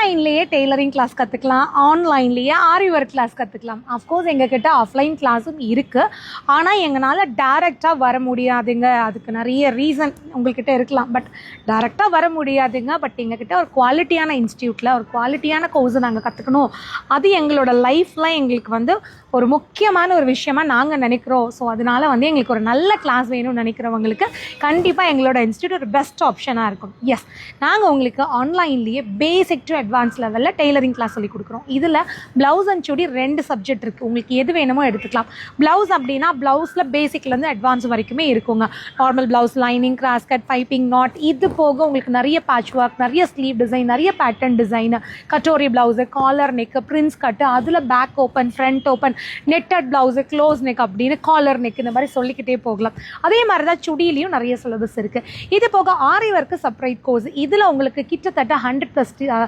ஆஃப்லைன்லேயே tailoring class கற்றுக்கலாம், ஆன்லைன்லேயே ஆரி work class கற்றுக்கலாம். அஃப்கோர்ஸ் எங்ககிட்ட ஆஃப்லைன் கிளாஸும் இருக்குது. ஆனால் எங்களால் டேரெக்டாக வர முடியாதுங்க. அதுக்கு நிறைய ரீசன் உங்கள்கிட்ட இருக்கலாம். பட் டேரெக்டாக வர முடியாதுங்க. பட் எங்ககிட்ட ஒரு குவாலிட்டியான இன்ஸ்டியூட்டில் ஒரு குவாலிட்டியான கோர்ஸை நாங்கள் கற்றுக்கணும். அது எங்களோட லைஃப்பில் எங்களுக்கு வந்து ஒரு முக்கியமான ஒரு விஷயமா நாங்கள் நினைக்கிறோம். ஸோ அதனால வந்து எங்களுக்கு ஒரு நல்ல கிளாஸ் வேணும்னு நினைக்கிறவங்களுக்கு கண்டிப்பாக எங்களோட இன்ஸ்டியூட் ஒரு பெஸ்ட் ஆப்ஷனாக இருக்கும். எஸ், நாங்கள் உங்களுக்கு ஆன்லைன்லேயே பேசிக் டு அட்வான்ஸ் லெவலில் டெய்லரிங் கிளாஸ் சொல்லி கொடுக்குறோம். இதில் ப்ளவுஸ் அண்ட் சுடி 2 சப்ஜெக்ட் இருக்குது. உங்களுக்கு எது வேணுமோ எடுத்துக்கலாம். ப்ளவுஸ் அப்படின்னா ப்ளவுஸில் பேசிக்லேருந்து அட்வான்ஸ் வரைக்குமே இருக்குங்க. Normal blouse, lining, cross cut, piping, knot, இது போக உங்களுக்கு நிறைய பேட்ச் ஒர்க், நிறைய ஸ்லீவ் டிசைன், நிறைய pattern design, katori blouse, collar neck, prince cut, அதில் back open, front open, netted blouse, close neck அப்படின்னு, காலர் நெக், இந்த மாதிரி சொல்லிக்கிட்டே போகலாம். அதே மாதிரி தான் சுடியிலையும் நிறைய சிலபஸ் இருக்குது. இது போக ஆரி ஒர்க்கு செப்பரேட் கோர்ஸ். இதில் உங்களுக்கு கிட்டத்தட்ட 100+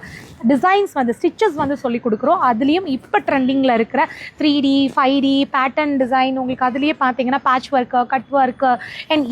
டிசைன்ஸ் வந்து ஸ்டிச்சஸ் வந்து சொல்லிக் கொடுக்குறோம். அதுலேயும் இப்போ ட்ரெண்டிங்கில் இருக்கிற 3D 5D பேட்டர்ன் டிசைன், உங்களுக்கு அதுலேயே பார்த்தீங்கன்னா patch work, cut work and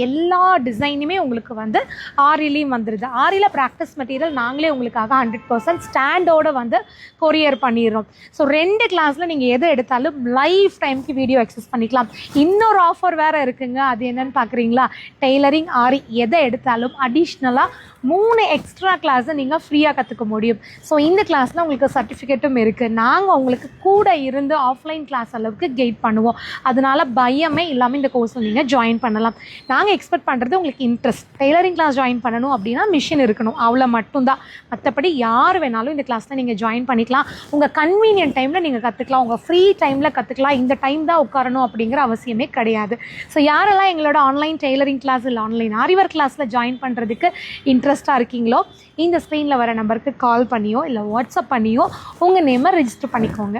எல்லா டிசைனுமே உங்களுக்கு வந்து ஆரிலையும் வந்துடுது. ஆரியில் ப்ராக்டிஸ் மெட்டீரியல் நாங்களே உங்களுக்காக 100% ஸ்டாண்டோடு வந்து கொரியர் பண்ணிடுறோம். ஸோ 2 கிளாஸில் நீங்கள் எது எடுத்தாலும் லைஃப் டைமுக்கு வீடியோ அக்சஸ் பண்ணிக்கலாம். இன்னொரு ஆஃபர் வேறு இருக்குங்க. அது என்னன்னு பார்க்குறீங்களா? டெய்லரிங், ஆரி எதை எடுத்தாலும் அடிஷ்னலாக 3 எக்ஸ்ட்ரா கிளாஸை நீங்கள் ஃப்ரீயாக கற்றுக்க முடியும். ஸோ இந்த கிளாஸில் உங்களுக்கு சர்டிஃபிகேட்டும் இருக்குது. நாங்கள் உங்களுக்கு கூட இருந்து ஆஃப்லைன் கிளாஸ் அளவுக்கு கைட் பண்ணுவோம். அதனால் பயமே இல்லாமல் இந்த கோர்ஸில் நீங்கள் ஜாயின் பண்ணலாம். நாங்கள் எக்ஸ்பெக்ட் பண்ணுறது உங்களுக்கு இன்ட்ரெஸ்ட். டெய்லரிங் கிளாஸ் ஜாயின் பண்ணணும் அப்படின்னா மிஷின் இருக்கணும், அவ்வளோ மட்டும்தான். மற்றபடி யார் வேணாலும் இந்த கிளாஸில் நீங்கள் ஜாயின் பண்ணிக்கலாம். உங்கள் கன்வீனியன்ட் டைமில் நீங்கள் கற்றுக்கலாம், உங்கள் ஃப்ரீ டைமில் கற்றுக்கலாம். இந்த டைம் தான் உட்காரணும் அப்படிங்கிற அவசியமே கிடையாது. ஸோ யாரெல்லாம் எங்களோட ஆன்லைன் டெய்லரிங் கிளாஸ் இல்லை ஆன்லைன் ஆரி ஒர்க் கிளாஸில் ஜாயின் பண்ணுறதுக்கு இன்ட்ரெஸ்ட்டாக இருக்கீங்களோ, இந்த ஸ்க்ரீனில் வர நம்பருக்கு கால் பண்ணியோ இல்லை வாட்ஸ்அப் பண்ணியோ உங்கள் நேமை ரெஜிஸ்டர் பண்ணிக்கோங்க.